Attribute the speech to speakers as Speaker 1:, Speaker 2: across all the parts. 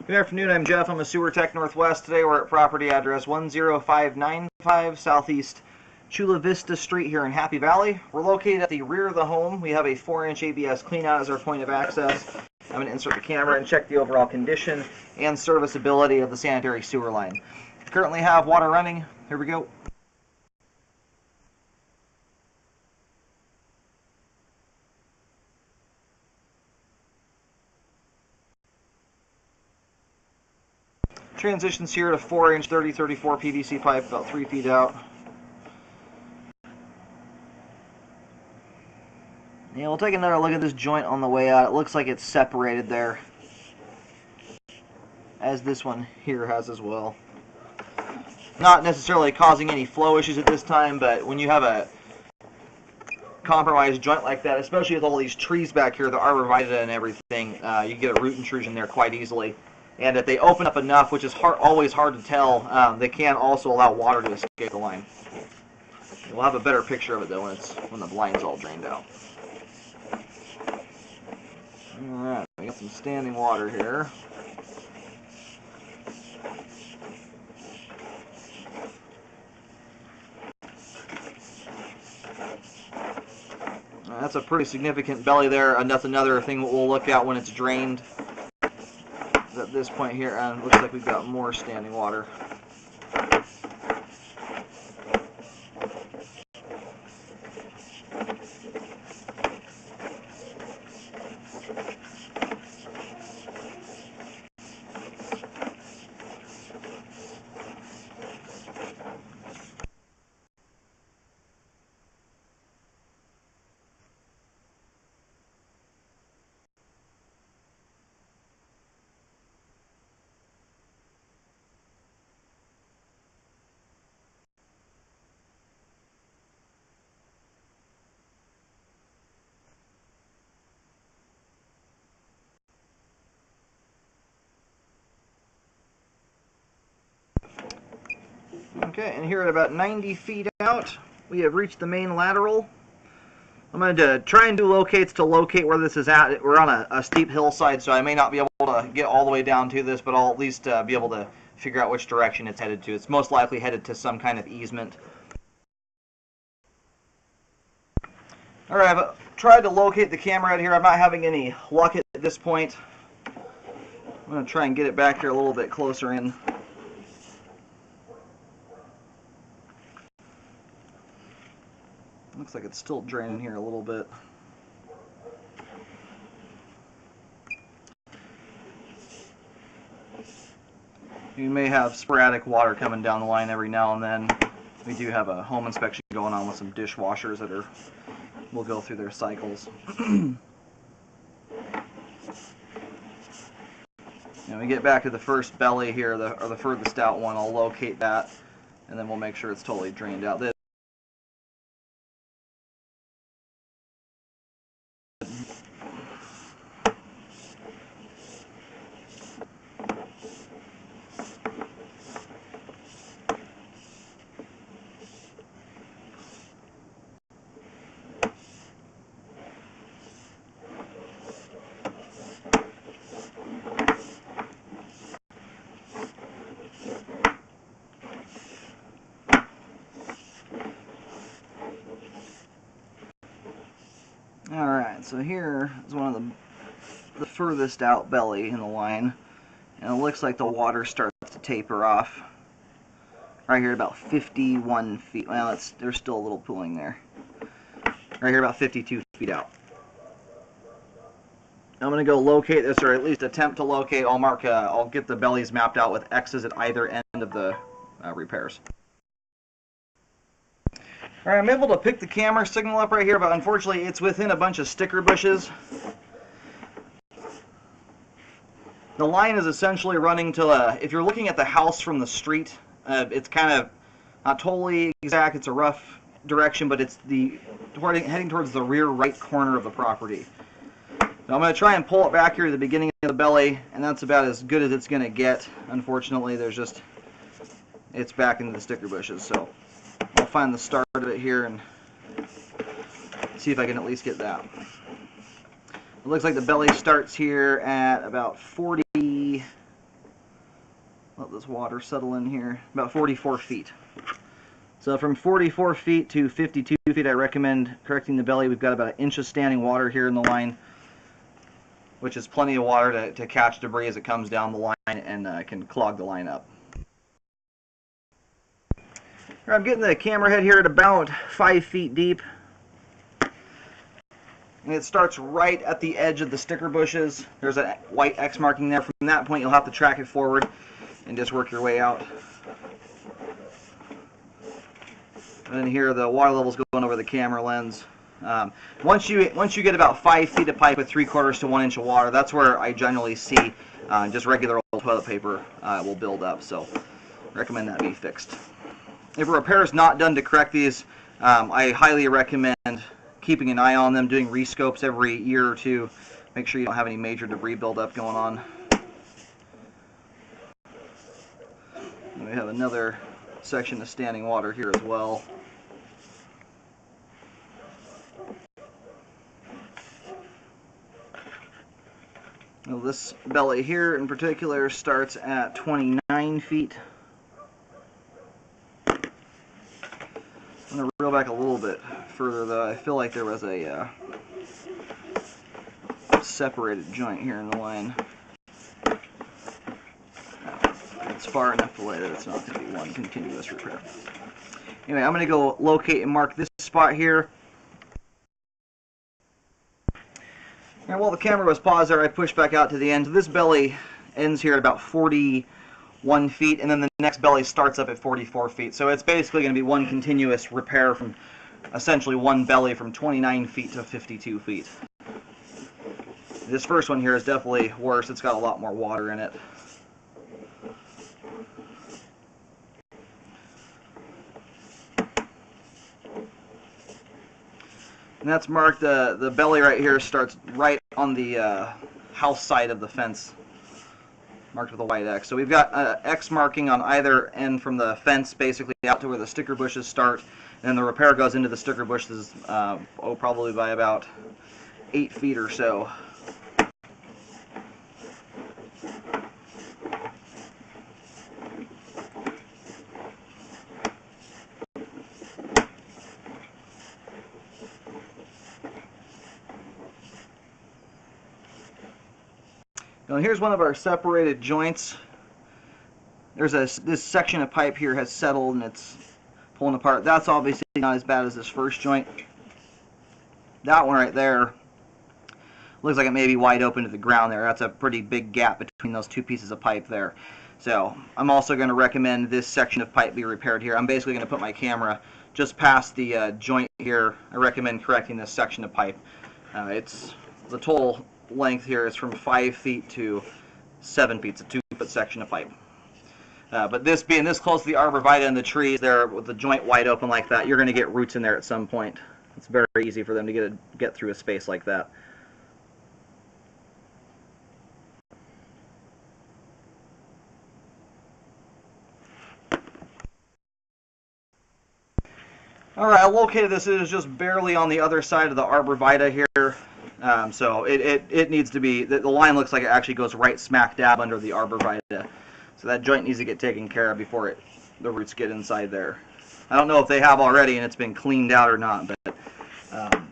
Speaker 1: Good afternoon, I'm Jeff. I'm a sewer tech Northwest. Today we're at property address 10595 Southeast Chula Vista Street here in Happy Valley. We're located at the rear of the home. We have a 4-inch ABS cleanout as our point of access. I'm going to insert the camera and check the overall condition and serviceability of the sanitary sewer line. We currently have water running. Here we go. Transitions here to 4-inch 3034 PVC pipe about 3 feet out. Yeah, we'll take another look at this joint on the way out. It looks like it's separated there, as this one here has as well. Not necessarily causing any flow issues at this time, but when you have a compromised joint like that, especially with all these trees back here, the arborvitae and everything, you get a root intrusion there quite easily. And if they open up enough, which is always hard to tell, they can also allow water to escape the line. We'll have a better picture of it though when the line's all drained out. Alright, we got some standing water here. That's a pretty significant belly there, and that's another thing we'll look at when it's drained. At this point here, and it looks like we've got more standing water. Okay, and here at about 90 feet out, we have reached the main lateral. I'm going to try and do locates to locate where this is at. We're on a steep hillside, so I may not be able to get all the way down to this, but I'll at least be able to figure out which direction it's headed to. It's most likely headed to some kind of easement. Alright, I've tried to locate the camera out here. I'm not having any luck at this point. I'm going to try and get it back here a little bit closer in. Looks like it's still draining here a little bit. You may have sporadic water coming down the line every now and then. We do have a home inspection going on with some dishwashers that will go through their cycles. When we get back to the first belly here, or the furthest out one, I'll locate that, and then we'll make sure it's totally drained out. Alright, so here is one of the furthest out belly in the line, and it looks like the water starts to taper off right here at about 51 feet. Well, there's still a little pooling there. Right here about 52 feet out. I'm going to go locate this, or at least attempt to locate. I'll get the bellies mapped out with X's at either end of the repairs. Alright, I'm able to pick the camera signal up right here, but unfortunately it's within a bunch of sticker bushes. The line is essentially running to, if you're looking at the house from the street, it's kind of not totally exact, it's a rough direction, but it's heading towards the rear right corner of the property. So I'm going to try and pull it back here to the beginning of the belly, and that's about as good as it's going to get. Unfortunately, it's back into the sticker bushes, so I'll find the start of it here and see if I can at least get that. It looks like the belly starts here at about 40 let this water settle in here, about 44 feet. So from 44 feet to 52 feet, I recommend correcting the belly. We've got about 1 inch of standing water here in the line, which is plenty of water to catch debris as it comes down the line and can clog the line up. I'm getting the camera head here at about 5 feet deep. And it starts right at the edge of the sticker bushes. There's a white X marking there. From that point, you'll have to track it forward and just work your way out. And then here, the water level's going over the camera lens. Once you get about 5 feet of pipe with 3/4 to 1 inch of water, that's where I generally see just regular old toilet paper will build up. So, recommend that be fixed. If a repair is not done to correct these, I highly recommend keeping an eye on them, doing rescopes every year or two. Make sure you don't have any major debris buildup going on. And we have another section of standing water here as well. Now this belly here in particular starts at 29 feet. I'm going to reel back a little bit further though. I feel like there was a separated joint here in the line. It's far enough away that it's not going to be one continuous repair. Anyway, I'm going to go locate and mark this spot here. And while the camera was paused there, I pushed back out to the end. This belly ends here at about 41 feet, and then the next belly starts up at 44 feet. So it's basically going to be one continuous repair from essentially one belly from 29 feet to 52 feet. This first one here is definitely worse. It's got a lot more water in it. And that's marked, the belly right here starts right on the house side of the fence, marked with a white X. So we've got X marking on either end from the fence, basically out to where the sticker bushes start, and then the repair goes into the sticker bushes, probably by about 8 feet or so. Now here's one of our separated joints. There's this section of pipe here has settled and it's pulling apart. That's obviously not as bad as this first joint. That one right there looks like it may be wide open to the ground there. That's a pretty big gap between those two pieces of pipe there. So I'm also going to recommend this section of pipe be repaired here. I'm basically going to put my camera just past the joint here. I recommend correcting this section of pipe. It's the total length here is from 5 feet to 7 feet. It's a 2-foot section of pipe. But this being this close to the arborvitae and the trees there with the joint wide open like that, you're going to get roots in there at some point. It's very easy for them to get through a space like that. Alright, I located this. It is just barely on the other side of the arborvitae here. So it needs to be, the line looks like it actually goes right smack dab under the arborvitae. So that joint needs to get taken care of before the roots get inside there. I don't know if they have already and it's been cleaned out or not, but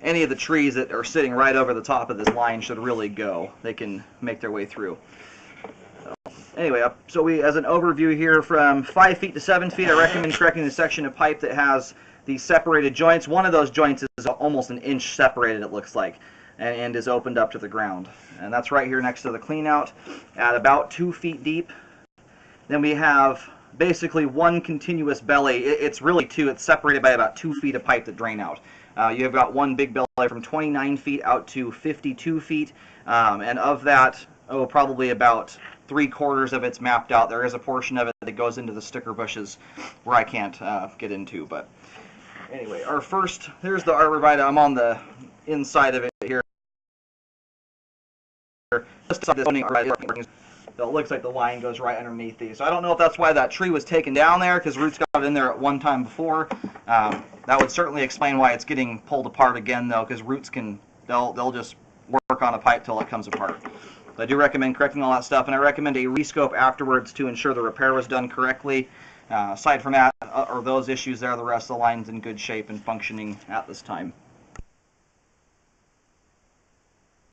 Speaker 1: any of the trees that are sitting right over the top of this line should really go. They can make their way through. So, anyway, so as an overview here, from 5 feet to 7 feet, I recommend correcting the section of pipe that has the separated joints. One of those joints is almost 1 inch separated, it looks like, and is opened up to the ground. And that's right here next to the cleanout at about 2 feet deep. Then we have basically one continuous belly. It's really two. It's separated by about 2 feet of pipe that drain out. You've got one big belly from 29 feet out to 52 feet. And of that, probably about 3/4 of it's mapped out. There is a portion of it that goes into the sticker bushes where I can't get into. But anyway, here's the arborvitae. I'm on the inside of it here. Just this opening, so it looks like the line goes right underneath these. So I don't know if that's why that tree was taken down there, because roots got in there at one time before. That would certainly explain why it's getting pulled apart again, though, because roots they'll just work on a pipe till it comes apart. I do recommend correcting all that stuff, and I recommend a rescope afterwards to ensure the repair was done correctly. Aside from that, or those issues there, the rest of the line's in good shape and functioning at this time.